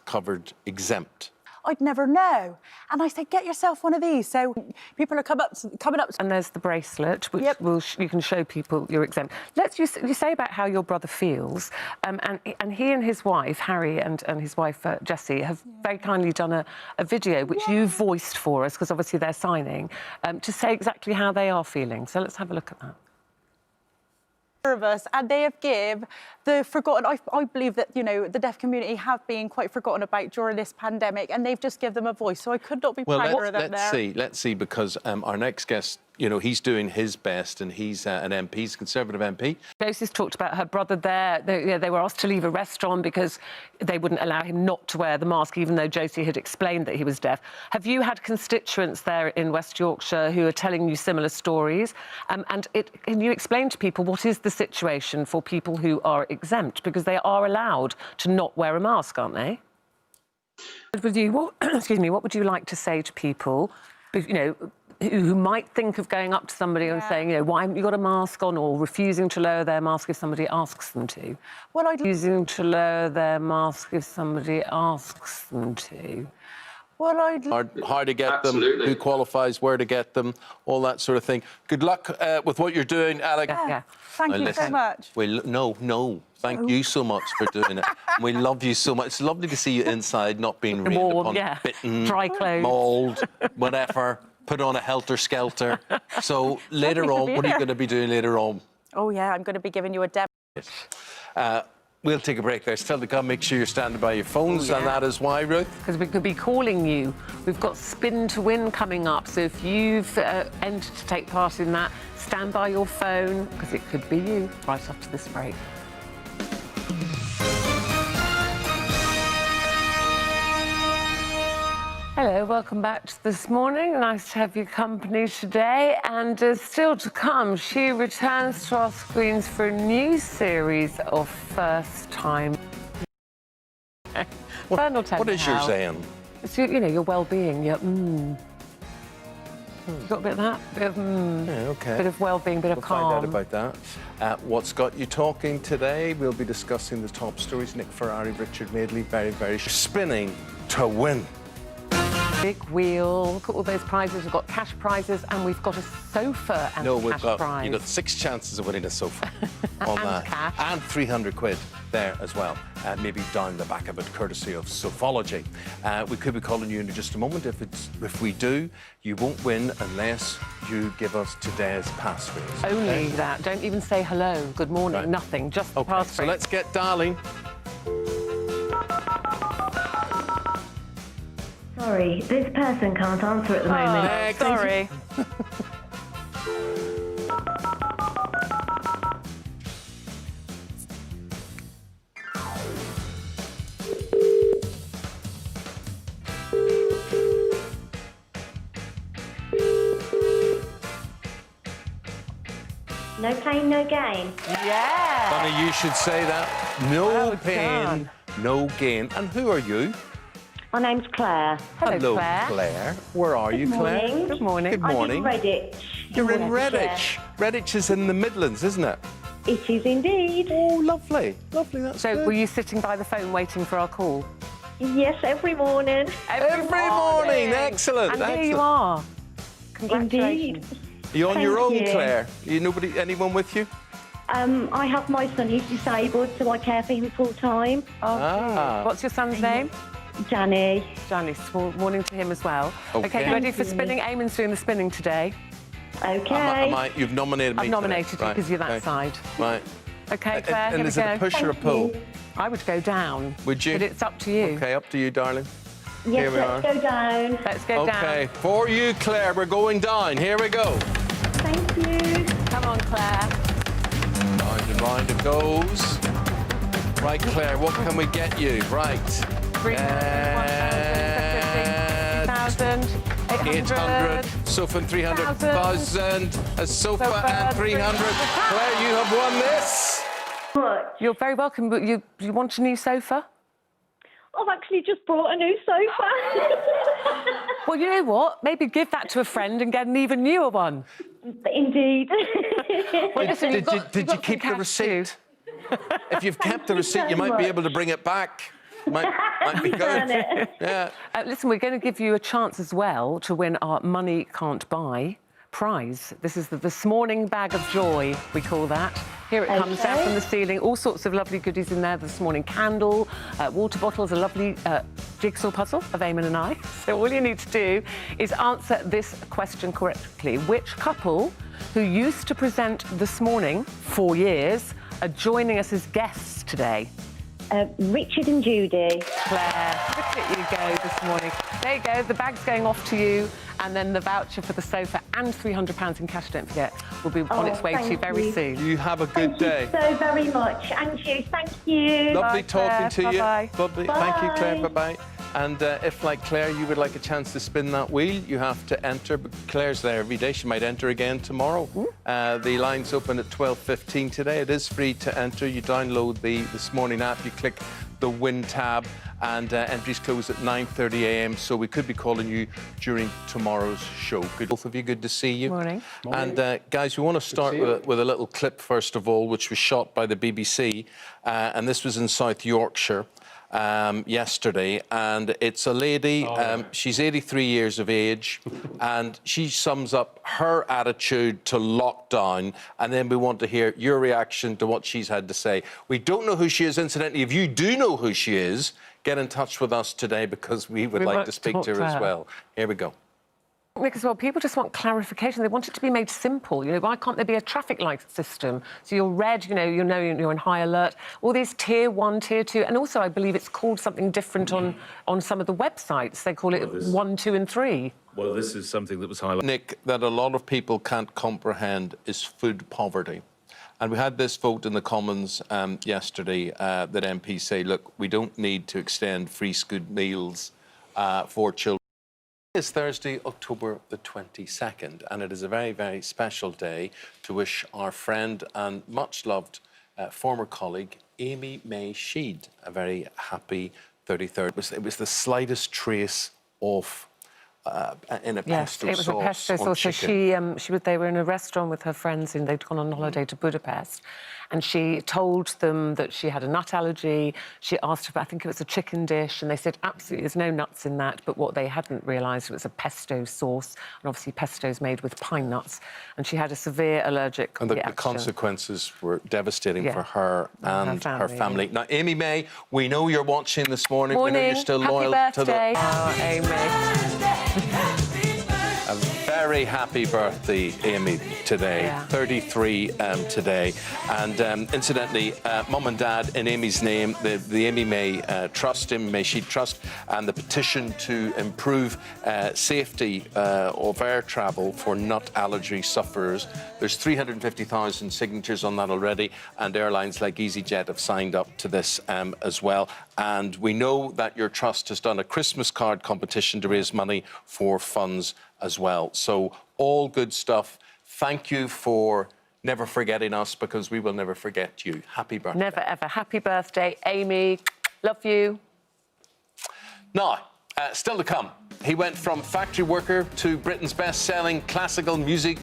covered exempt. I'd never know. And I said, get yourself one of these. So people are coming up. And there's the bracelet, which you can show people you're exempt. You say about how your brother feels, and he and his wife, Harry, and his wife, Jessie, have very kindly done a video, which you voiced for us, because obviously they're signing, to say exactly how they are feeling. So let's have a look at that. Of us, and they have give the forgotten. I believe that, you know, the deaf community have been quite forgotten about during this pandemic, and they've just given them a voice. So I could not be prouder of them there. Let's see, because our next guest, you know, he's doing his best, and he's an MP, he's a Conservative MP. Josie's talked about her brother there. They were asked to leave a restaurant because they wouldn't allow him not to wear the mask, even though Josie had explained that he was deaf. Have you had constituents there in West Yorkshire who are telling you similar stories? Can you explain to people what is the situation for people who are exempt? Because they are allowed to not wear a mask, aren't they? Excuse me, what would you like to say to people, you know, who might think of going up to somebody and saying, you know, why haven't you got a mask on, or refusing to lower their mask if somebody asks them to? Well, refusing to lower their mask if somebody asks them to. Well, Hard to get them, who qualifies, where to get them, all that sort of thing. Good luck with what you're doing, Alec. Yeah. Thank you so much. Thank you so much for doing it. We love you so much. It's lovely to see you inside, not being rained upon, bitten, dry clothes, mauled, whatever. Put on a helter-skelter. So later on, what are you going to be doing later on? Oh, yeah, I'm going to be giving you a demo. We'll take a break there. Tell the come, make sure you're standing by your phones, and that is why, Ruth? Because we could be calling you. We've got Spin to Win coming up, so if you've entered to take part in that, stand by your phone, because it could be you right after this break. Hello, welcome back to This Morning. Nice to have your company today. And still to come, she returns to our screens for a new series of First Time. What is your saying? It's your well-being. You got a bit of that? Bit of bit of well-being, bit of calm. We'll find out about that. What's got you talking today? We'll be discussing the top stories. Nick Ferrari, Richard Madeley, very spinning to win. Big wheel. Look at all those prizes. We've got cash prizes, and we've got a sofa and a cash prize. You've got 6 chances of winning a sofa on and that. Cash. And 300 quid there as well. Maybe down the back of it, courtesy of Sofology. We could be calling you in just a moment. If we do, you won't win unless you give us today's passphrase. Only that. Don't even say hello, good morning, nothing. Just the passphrase. So let's get dialing. Sorry, this person can't answer at the moment. Sorry. No pain, no gain. Yeah. Funny you should say that. No pain, no gain. And who are you? My name's Claire. Hello, Claire. Where are you, Claire? Good morning. Good morning. I'm in Redditch. You're in Redditch. Redditch is in the Midlands, isn't it? It is indeed. Oh, lovely. Lovely, that's So good. were you sitting by the phone waiting for our call? Yes, every morning. Every morning. Excellent. And excellent. here you are. Congratulations. Indeed. Are you on your Thank own, you. Claire? Anyone with you? I have my son, he's disabled, so I care for him full time. What's your son's name? Danny. Johnny. Morning to him as well. Okay. Ready for spinning? Eamon's doing the spinning today. Okay. You've nominated me. I've nominated you because you're that side. Right. Okay, Claire, And here is we it go. a push or a pull? I would go down. Would you? But it's up to you. Okay, up to you, darling. Yes, Here we let's go down. Let's go down. Okay, for you, Claire, we're going down. Here we go. Thank you. Come on, Claire. Round and round it goes. Right, Claire, what can we get you? Right. 3,000, 800, sofa and 300,000, a sofa and 300. Claire, you have won this. What? You're very welcome, but you want a new sofa? I've actually just bought a new sofa. Well, you know what? Maybe give that to a friend and get an even newer one. Indeed. Well, listen, Did you keep the receipt? If you've kept the receipt, you might be able to bring it back. might be good. Yeah. Listen, we're going to give you a chance as well to win our Money Can't Buy prize. This is the This Morning Bag of Joy, we call that. Here it comes down from the ceiling. All sorts of lovely goodies in there this morning. Candle, water bottles, a lovely jigsaw puzzle of Eamon and I. So all you need to do is answer this question correctly. Which couple who used to present This Morning 4 years are joining us as guests today? Richard and Judy. Claire, look at you go this morning. There you go, the bag's going off to you, and then the voucher for the sofa and £300 in cash, don't forget, will be on its way to you very soon. You have a good day. Thank you so very much. And you, thank you. Lovely talking to you. Bye-bye. Lovely. Thank you, Claire. Bye-bye. And if, like Claire, you would like a chance to spin that wheel, you have to enter. But Claire's there every day. She might enter again tomorrow. The line's open at 12:15 today. It is free to enter. You download the This Morning app. You click the Win tab, and entries close at 9:30 a.m. So we could be calling you during tomorrow's show. Good, both of you. Good to see you. Morning. And guys, we want to start with a little clip first of all, which was shot by the BBC, and this was in South Yorkshire. Yesterday, and it's a lady, she's 83 years of age, and she sums up her attitude to lockdown, and then we want to hear your reaction to what she's had to say. We don't know who she is, incidentally. If you do know who she is, get in touch with us today, because we would like to speak to her as well. Here we go. Because, well, people just want clarification. They want it to be made simple. You know, why can't there be a traffic light system? So you're red, you know you're in high alert. All these tier 1, tier 2, and also I believe it's called something different on some of the websites. They call it 1, 2 and 3. Well, this is something that was highlighted. Nick, that a lot of people can't comprehend is food poverty. And we had this vote in the Commons yesterday that MPs say, look, we don't need to extend free school meals for children. It's Thursday, October the 22nd, and it is a very, very special day to wish our friend and much-loved former colleague, Amy May Sheed, a very happy 33rd. It was the slightest trace of in a pesto sauce. Yes, it was a pesto sauce. So they were in a restaurant with her friends, and they'd gone on holiday to Budapest, and she told them that she had a nut allergy. She asked about, I think it was a chicken dish, and they said, absolutely, there's no nuts in that. But what they hadn't realised was a pesto sauce, and obviously pesto's made with pine nuts, and she had a severe allergic reaction. And the consequences were devastating for her and her family. Now, Amy May, we know you're watching this morning. Morning. We know you're still Happy loyal birthday. to the... Oh, Amy. A very happy birthday, Amy, today. 33 today. And incidentally, Mum and Dad, in Amy's name, the Amy May Trust, Amy May Sheed Trust, and the petition to improve safety of air travel for nut allergy sufferers. There's 350,000 signatures on that already, and airlines like EasyJet have signed up to this as well. And we know that your trust has done a Christmas card competition to raise money for funds as well. So all good stuff. Thank you for never forgetting us, because we will never forget you. Happy birthday. Never, ever. Happy birthday, Amy. Love you. Now, still to come. He went from factory worker to Britain's best-selling classical music